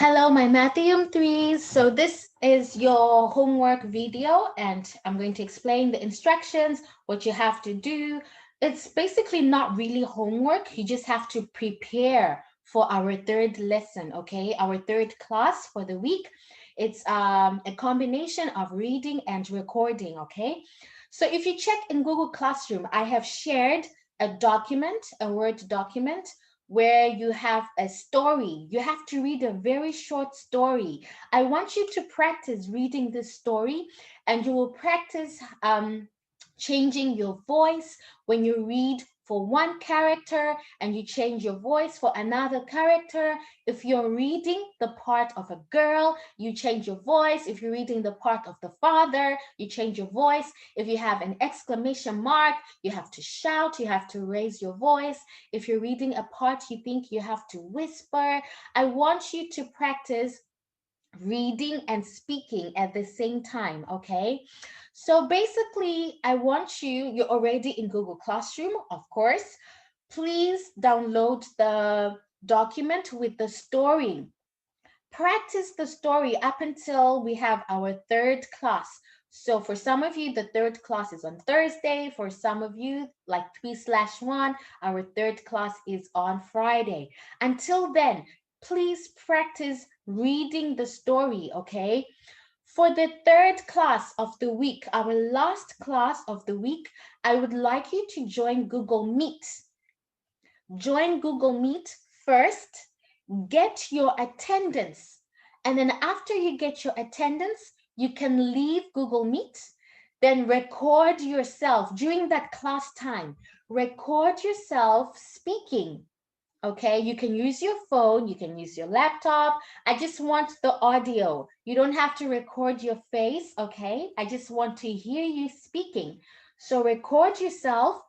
Hello, my Matthew 3s. So this is your homework video and I'm going to explain the instructions, what you have to do. It's basically not really homework. You just have to prepare for our third lesson, okay? Our third class for the week. It's a combination of reading and recording, okay? So if you check in Google Classroom, I have shared a document, a Word document where you have a story. You have to read a very short story. I want you to practice reading this story and you will practice changing your voice when you read for one character and you change your voice for another character. If you're reading the part of a girl, you change your voice. If you're reading the part of the father, you change your voice. If you have an exclamation mark, you have to shout, you have to raise your voice. If you're reading a part you think you have to whisper, I want you to practice reading and speaking at the same time, okay? So basically, I want you're already in Google Classroom, of course. Please download the document with the story. Practice the story up until we have our third class. So for some of you, the third class is on Thursday. For some of you, like 3/1, our third class is on Friday. Until then, please practice reading the story, okay? For the third class of the week, our last class of the week, I would like you to join Google Meet. Join Google Meet first, get your attendance, and then after you get your attendance, you can leave Google Meet, then record yourself during that class time. Record yourself speaking. Okay, you can use your phone, you can use your laptop. I just want the audio. You don't have to record your face, okay? I just want to hear you speaking. So record yourself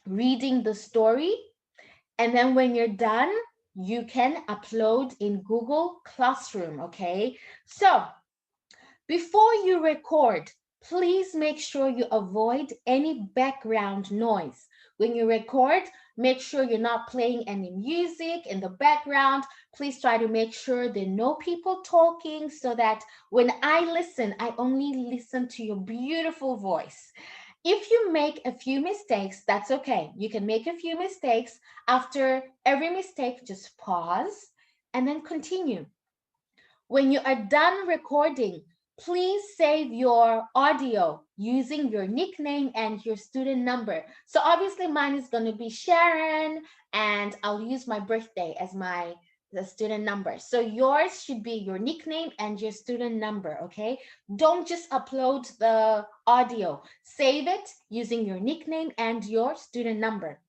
reading the story, and then when you're done, you can upload in Google Classroom, okay? So before you record, please make sure you avoid any background noise. When you record, make sure you're not playing any music in the background. Please try to make sure there are no people talking so that when I listen, I only listen to your beautiful voice. If you make a few mistakes, that's okay. You can make a few mistakes. After every mistake, just pause and then continue. When you are done recording, please save your audio using your nickname and your student number. So obviously mine is going to be Sharon, and I'll use my birthday as the student number. So yours should be your nickname and your student number, okay? Don't just upload the audio. Save it using your nickname and your student number.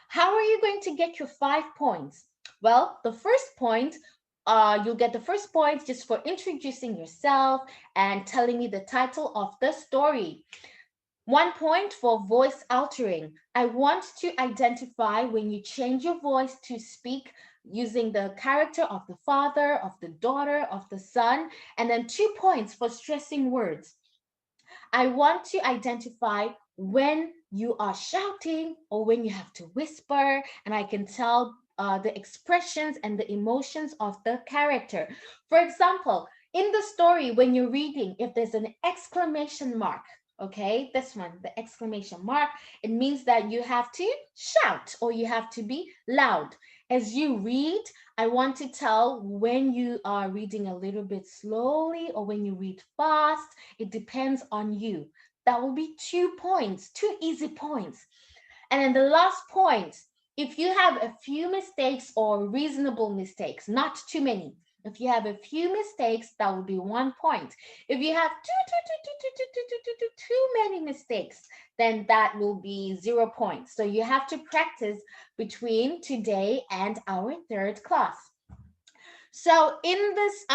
How are you going to get your 5 points? Well, the first point, you'll get the first point just for introducing yourself and telling me the title of the story. 1 point for voice altering. I want to identify when you change your voice to speak using the character of the father, of the daughter, of the son, and then 2 points for stressing words. I want to identify when you are shouting or when you have to whisper, and I can tell the expressions and the emotions of the character. For example, in the story, when you're reading, if there's an exclamation mark, okay, this one, the exclamation mark, it means that you have to shout or you have to be loud. As you read, I want to tell when you are reading a little bit slowly or when you read fast. It depends on you. That will be 2 points, 2 easy points. And then the last point, if you have a few mistakes or reasonable mistakes, not too many. If you have a few mistakes, that will be 1 point. If you have too many mistakes, then that will be 0 points. So you have to practice between today and our third class. So in this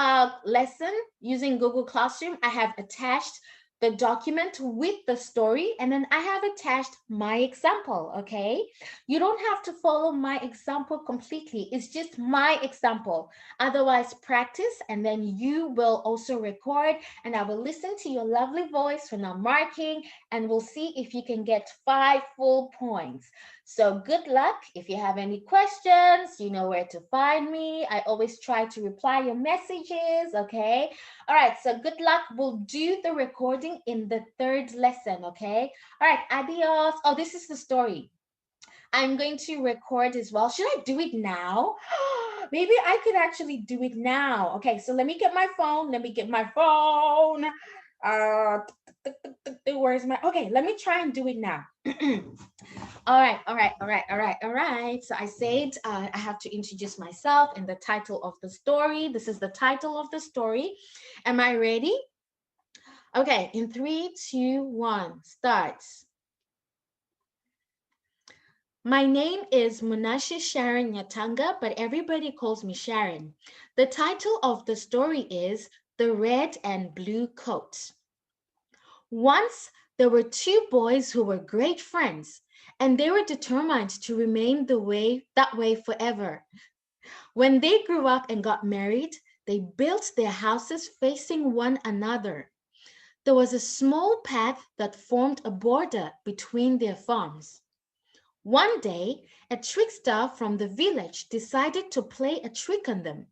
lesson, using Google Classroom, I have attached the document with the story, and then I have attached my example, okay? You don't have to follow my example completely. It's just my example. Otherwise, practice, and then you will also record, and I will listen to your lovely voice when I'm marking, and we'll see if you can get 5 full points. So good luck. If you have any questions, you know where to find me. I always try to reply your messages, okay? All right, so good luck. We'll do the recording in the third lesson, okay? All right, adios. Oh, this is the story. I'm going to record as well. Should I do it now? Maybe I could actually do it now. Okay, so let me get my phone. Let me get my phone. Uh, where's my, okay, let me try and do it now. All right, all right, all right, all right, all right. So I said I have to introduce myself and the title of the story. This is the title of the story. Am I ready? Okay, in 3, 2, 1, start. My name is Munashe Sharon Nyatanga, but everybody calls me Sharon. The title of the story is The Red and Blue Coat. Once there were two boys who were great friends, and they were determined to remain that way forever. When they grew up and got married, they built their houses facing one another. There was a small path that formed a border between their farms. One day, a trickster from the village decided to play a trick on them.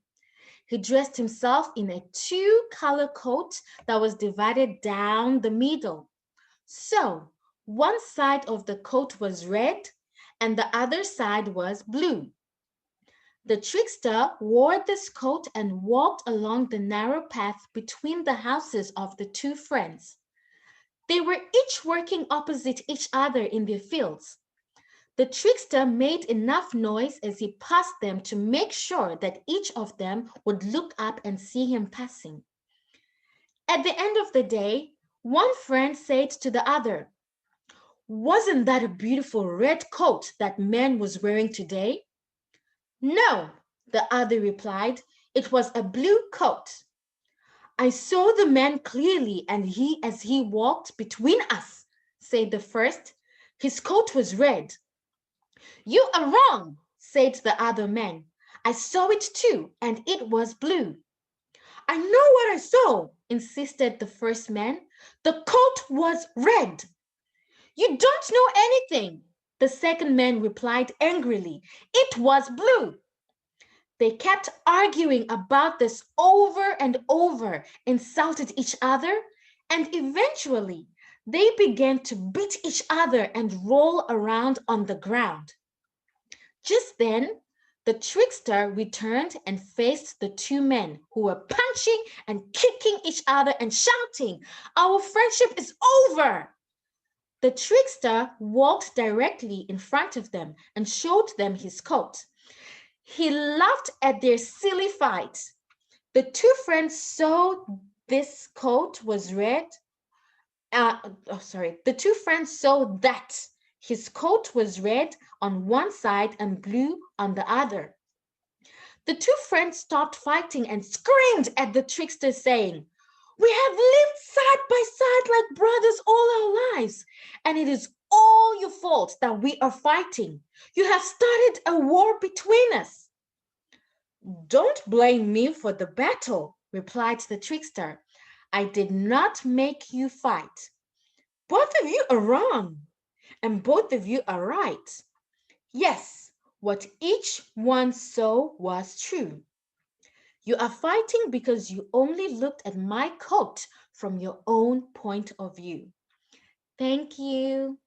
He dressed himself in a two-color coat that was divided down the middle. So, one side of the coat was red and the other side was blue. The trickster wore this coat and walked along the narrow path between the houses of the two friends. They were each working opposite each other in their fields. The trickster made enough noise as he passed them to make sure that each of them would look up and see him passing. At the end of the day, one friend said to the other, "Wasn't that a beautiful red coat that man was wearing today?" "No," the other replied, "it was a blue coat." "I saw the man clearly and as he walked between us," said the first. "His coat was red." "You are wrong," said the other man. "I saw it too, and it was blue." "I know what I saw," insisted the first man. "The coat was red." "You don't know anything," the second man replied angrily. "It was blue." They kept arguing about this over and over, insulted each other, and eventually they began to beat each other and roll around on the ground. Just then, the trickster returned and faced the two men who were punching and kicking each other and shouting, "Our friendship is over!" The trickster walked directly in front of them and showed them his coat. He laughed at their silly fight. The two friends saw this coat was red. The two friends saw that his coat was red on one side and blue on the other. The two friends stopped fighting and screamed at the trickster, saying, "We have lived side by side like brothers all our lives, and it is all your fault that we are fighting. You have started a war between us." "Don't blame me for the battle," replied the trickster. "I did not make you fight. Both of you are wrong, and both of you are right. Yes, what each one saw was true. You are fighting because you only looked at my coat from your own point of view." Thank you.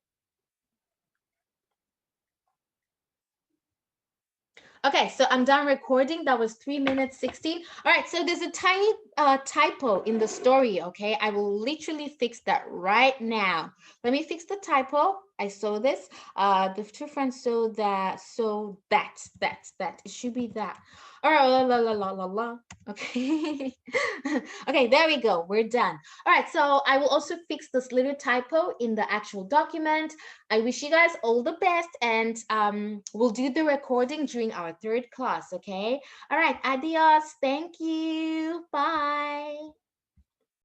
Okay, so I'm done recording. That was 3 minutes 16. All right, so there's a tiny typo in the story, okay? I will literally fix that right now. Let me fix the typo. I saw this. The two friends saw that, that. It should be that. All right, la. Okay. Okay, there we go. We're done. All right, so I will also fix this little typo in the actual document. I wish you guys all the best, and we'll do the recording during our third class, okay? All right, adios. Thank you. Bye.